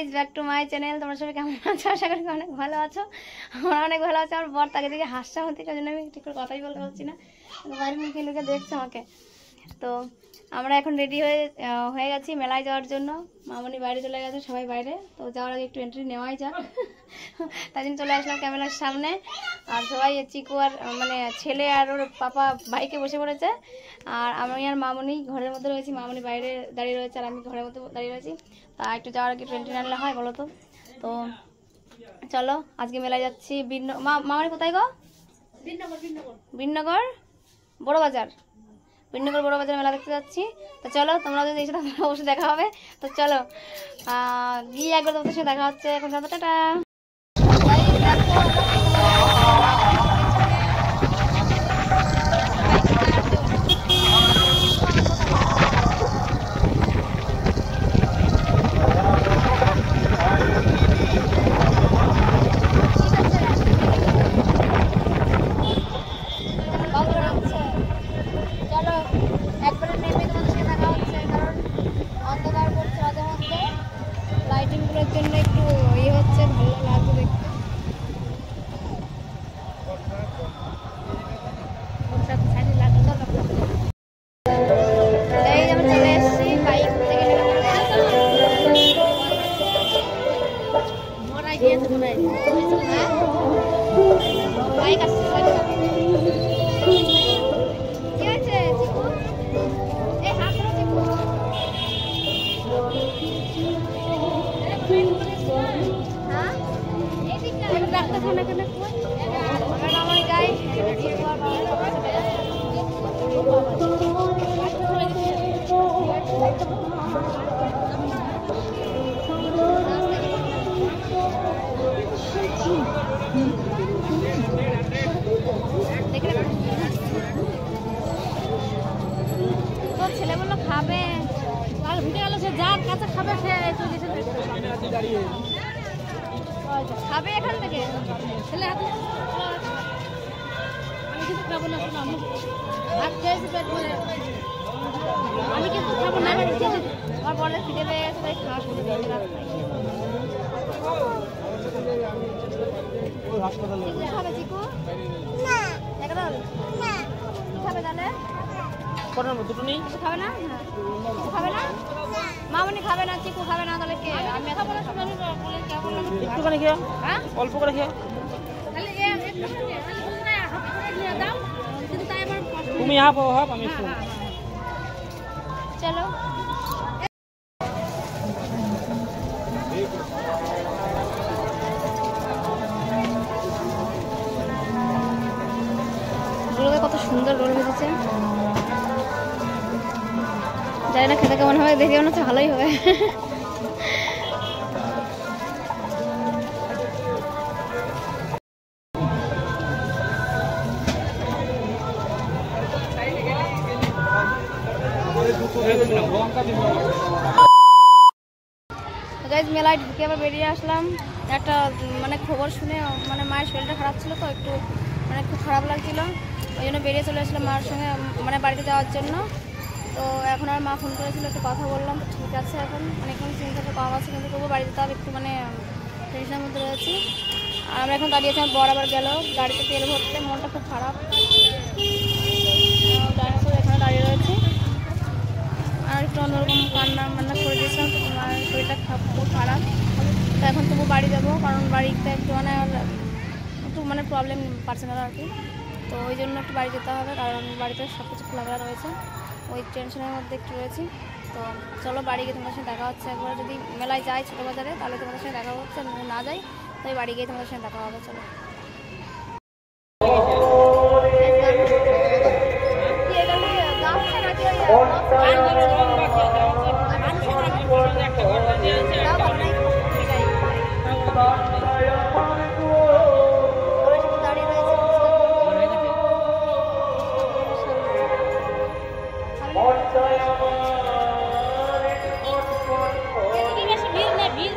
Guys, back to my channel. তোমরা সবাই কেমন আছো? আশা করি অনেক ভালো আছো। আমরা অনেক ভালো আছি। আমার বর তাকে দেখে হাসছে, হতে জন্য আমি ঠিক করে কথাই বলতে পারছি না। বাইরে মুখে লুকে দেখছে আমাকে। তো আমরা এখন রেডি হয়ে গেছি মেলায় যাওয়ার জন্য। মামনি বাইরে চলে গেছে, সবাই বাইরে। তো যাওয়ার আগে একটু এন্ট্রি নেওয়াই যাক, তাই জন্য চলে আসলাম ক্যামেরার সামনে। আর সবাই চিকু আর মানে ছেলে আর ওর পাপা বাইকে বসে পড়েছে, আর আমি আর মামনি ঘরের মধ্যে রয়েছি। মামনি বাইরে দাঁড়িয়ে রয়েছে আর আমি ঘরের মধ্যে দাঁড়িয়ে রয়েছি। তা একটু যাওয়ার আগে একটু এন্ট্রি আনলে হয় বলো তো? তো চলো, আজকে মেলায় যাচ্ছি। মামনি কোথায় গো? বিননগর বড় বাজার। বিননগর বড় বাজার মেলা দেখতে যাচ্ছি। তো চলো, তোমরা যদি এসে তোমরা অবশ্যই দেখা হবে। তো চলো গিয়ে একবার তোমাদের সাথে দেখা হচ্ছে। এখন টাটা। জন্য একটু ইয়ে হচ্ছে, ভালো লাগবে দেখতে। এই আমরা চলে এসেছি বাইক থেকে বাইক আসছে। কি হয়েছে চিকু? এই হাত ধরো চিকু। ছেলে বললো খাবে, যার কাছে খাবে খাবে এখান থেকে। ছেলে হাতে আমি কিন্তু খাবো না, ভাত খেয়েছি পেট ভরে, আমি কিন্তু খাবো না। আমার বলে খিদে পেয়ে গেছে, তাই খাওয়া শুরু করেছে রাস্তায়। খাবে চিকু? একদম খাবে তাহলে দুটো নেই, খাবে না? খাবে না মামনি? খাবে না চিকু? খাবে না তাহলে কে? আমি খাবো না। একটুখানি খেয়ে, অল্প করে খেয়ে। তুমি হাফ হাফ, আমি চলো। কত সুন্দর রোল ভেজেছে, জানি না খেতে কেমন হবে, দেখে মনে হচ্ছে ভালোই হবে। মেলায় ঢুকে আবার বেরিয়ে আসলাম। একটা মানে খবর শুনে, মানে মায়ের শরীরটা খারাপ ছিল, তো একটু মানে খুব খারাপ লাগছিল, ওই জন্য বেরিয়ে চলে আসলাম মার সঙ্গে মানে বাড়িতে যাওয়ার জন্য। তো এখন আর মা ফোন করেছিল, একটু কথা বললাম, তো ঠিক আছে এখন মানে এখন চিন্তাটা কম আছে, কিন্তু তবুও বাড়িতে তাও একটু মানে টেনশনের মধ্যে রয়েছি। আর আমরা এখন দাঁড়িয়েছি, আমার বর আবার গেল গাড়িতে তেল ভরতে, মনটা খুব খারাপ। এখানে দাঁড়িয়ে রয়েছি আর একটু অন্যরকম কান্না করে দিয়েছিলাম, তো তোমার শরীরটা খুব খারাপ। তো এখন তবু বাড়ি যাবো, কারণ বাড়িতে একটু মানে প্রবলেম পার্সোনাল আর কি। তো ওই জন্য একটু বাড়ি যেতে হবে, কারণ বাড়িতে সব কিছু খোলামেলা রয়েছে, ওই টেনশনের মধ্যে একটু রয়েছি। তো চলো বাড়ি গিয়ে তোমাদের সঙ্গে দেখা হচ্ছে। একবার যদি মেলায় যাই ছোটো বাজারে, তাহলে তোমাদের সঙ্গে দেখা হচ্ছে, যদি না যাই তো বাড়ি গিয়ে তোমাদের সঙ্গে দেখা হবে। চলো। ভিড়,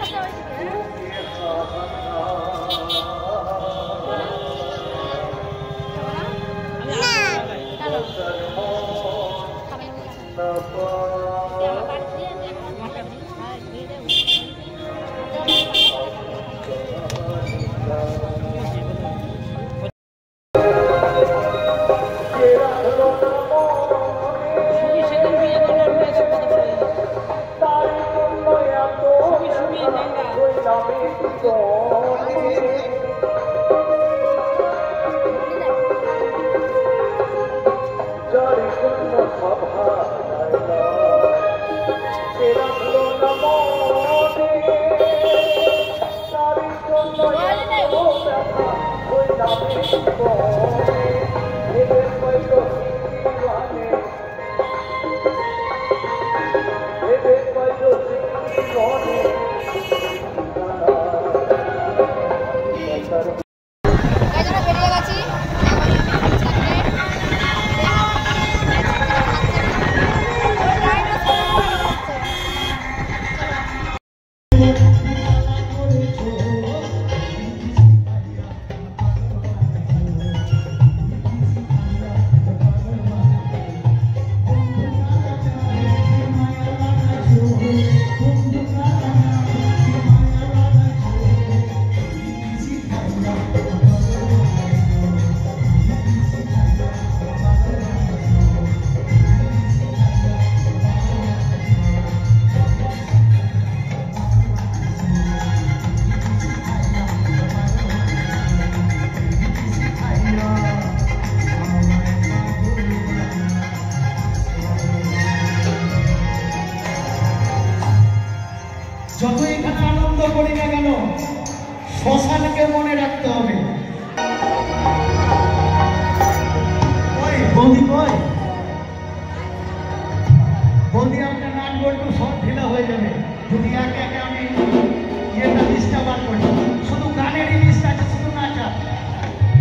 যত এখানে আনন্দ করি না কেন শ্মশানকে মনে রাখতে হবে। বৌদি কই? বৌদি আপনার নাচবো একটু সব ঢিলা হয়ে যাবে যদি একে একে আমি ইয়েটা লিস্টটা বার করি। শুধু গানেরই লিস্ট আছে, শুধু নাচা।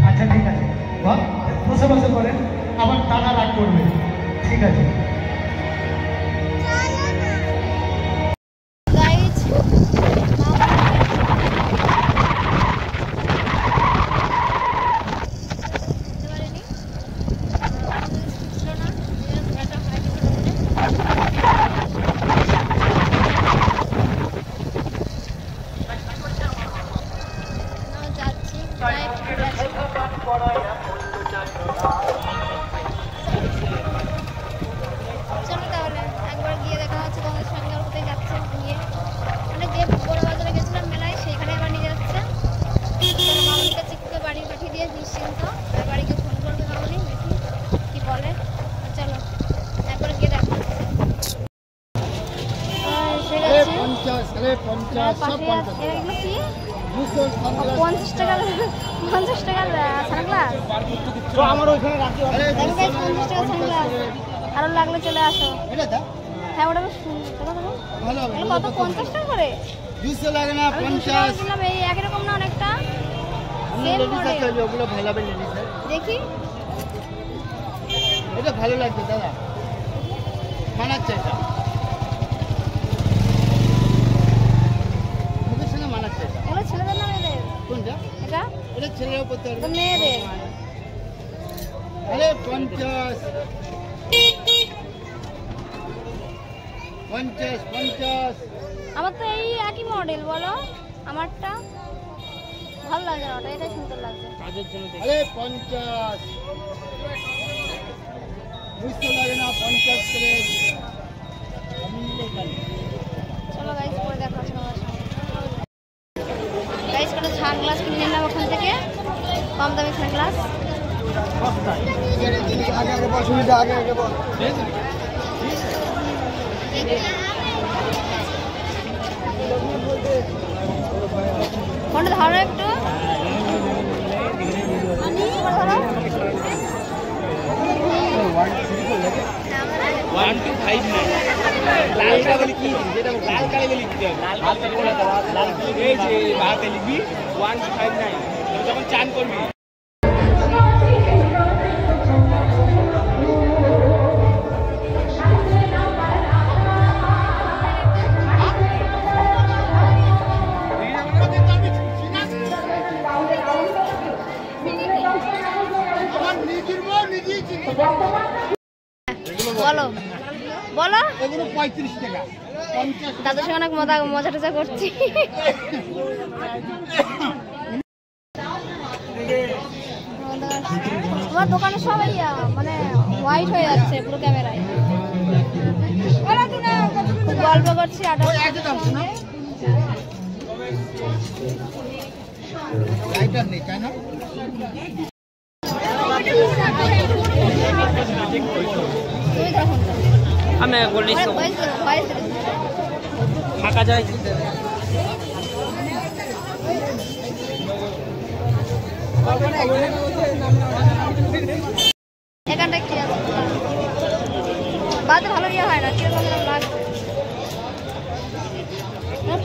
আচ্ছা ঠিক আছে, বসে বসে করেন, আবার টাকা রাগ করবে। ঠিক আছে। আরো লাগলে চলে আসো। হ্যাঁ ওটা কত? 50 টাকা করে? 200 লাগে না, 50। এই একই রকম না অনেকটা? ওগুলো ভালো হবে দেখি, এটা ভালো লাগবে দাদা, মানাচ্ছে এটা, মুখের সঙ্গে মানাচ্ছে। এগুলো ছেলেদের না মেয়েদের? কোনটা? এটা এটা ছেলেরাও পড়তে পারবে, মেয়েদের। আরে 50 50 50। আমার তো এই একই মডেল, বলো আমারটা ভালো লাগে না, এটাই সুন্দর লাগছে। আরে 50 বুঝতে লাগে না, 50 করে। চলো গাইস পরে দেখা হচ্ছে আমার সঙ্গে। গাইস কত সানগ্লাস কিনে নিলাম ওখান থেকে, কম দামি সানগ্লাস। আগে বল, সুবিধা আগে বল। ফোনটা ধরো একটু, ধরো। 1259 লাল কালি লিখি, যেটা লাল কালি লিখতে হবে। লাল কালি করে দাও, লাল কালি এই যে বাতে লিখবি 159, যখন চান করবি। বলো বলো, এগুলো 35 টাকা। 50 দাদুর সঙ্গে অনেক মজা টজা করছি। তোমার দোকানে সবাই মানে হোয়াইট হয়ে যাচ্ছে পুরো ক্যামেরায়। খুব গল্প করছি, লাইটার নেই তাই না? তুমি ধরো ফোনটা। আমি বললি ভয়েস ফাঁকা যায় এখানটা কি আছে বাদে ভালো ইয়ে হয় না, কিরকম লাগবে।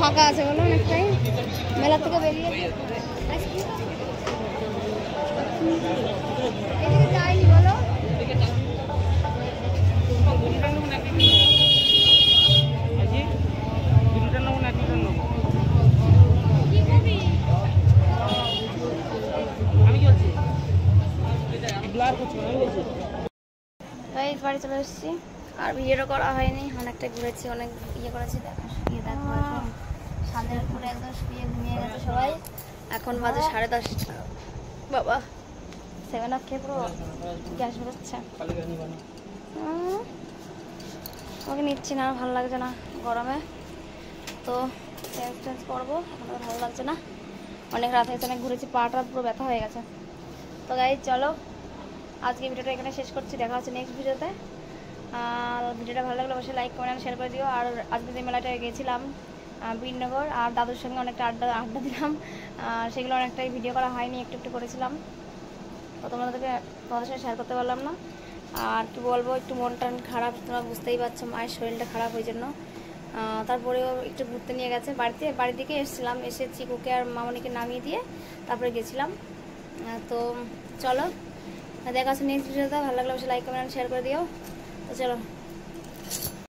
ফাঁকা আছে বলো অনেকটাই, মেলা থেকে বেরিয়ে এদিকে যাইনি বলো। গাইস বাড়ি চলে এসেছি, আর বিয়েরও করা হয়নি, অনেকটা ঘুরেছি, অনেক ইয়ে করেছি। দেখো শুয়ে দেখো এখন সাদের উপরে একদম শুয়ে ঘুমিয়ে গেছে সবাই। এখন বাজে 10:30। বাবা 7 আপ খেয়ে পুরো গ্যাস বেরোচ্ছে। আমাকে নিচ্ছি না, ভালো লাগছে না গরমে, তো চেঞ্জ করবো। এখন আর ভালো লাগছে না, অনেক রাত হয়েছে, অনেক ঘুরেছি, পাটা পুরো ব্যথা হয়ে গেছে। তো গাইস চলো আজকে ভিডিওটা এখানে শেষ করছি, দেখা হচ্ছে নেক্সট ভিডিওতে। আর ভিডিওটা ভালো লাগলে অবশ্যই লাইক কমেন্ট শেয়ার করে দিও। আর আজকে যে মেলাটায় গেছিলাম বীরনগর, আর দাদুর সঙ্গে অনেকটা আড্ডা দিলাম, সেগুলো অনেকটাই ভিডিও করা হয়নি, একটু একটু করেছিলাম, তো তোমাদের সঙ্গে শেয়ার করতে পারলাম না। আর কি বলবো, একটু মন টান খারাপ, তোমরা বুঝতেই পারছো, মায়ের শরীরটা খারাপ ওই জন্য। তারপরেও একটু ঘুরতে নিয়ে গেছে, বাড়ি থেকে এসেছিলাম, এসে চিকুকে আর মামনিকে নামিয়ে দিয়ে তারপরে গেছিলাম। তো চলো দেখা হচ্ছে নেক্সট ভিডিওতে, ভালো লাগলে অবশ্যই লাইক কমেন্ট শেয়ার করে দিও। তো চলো।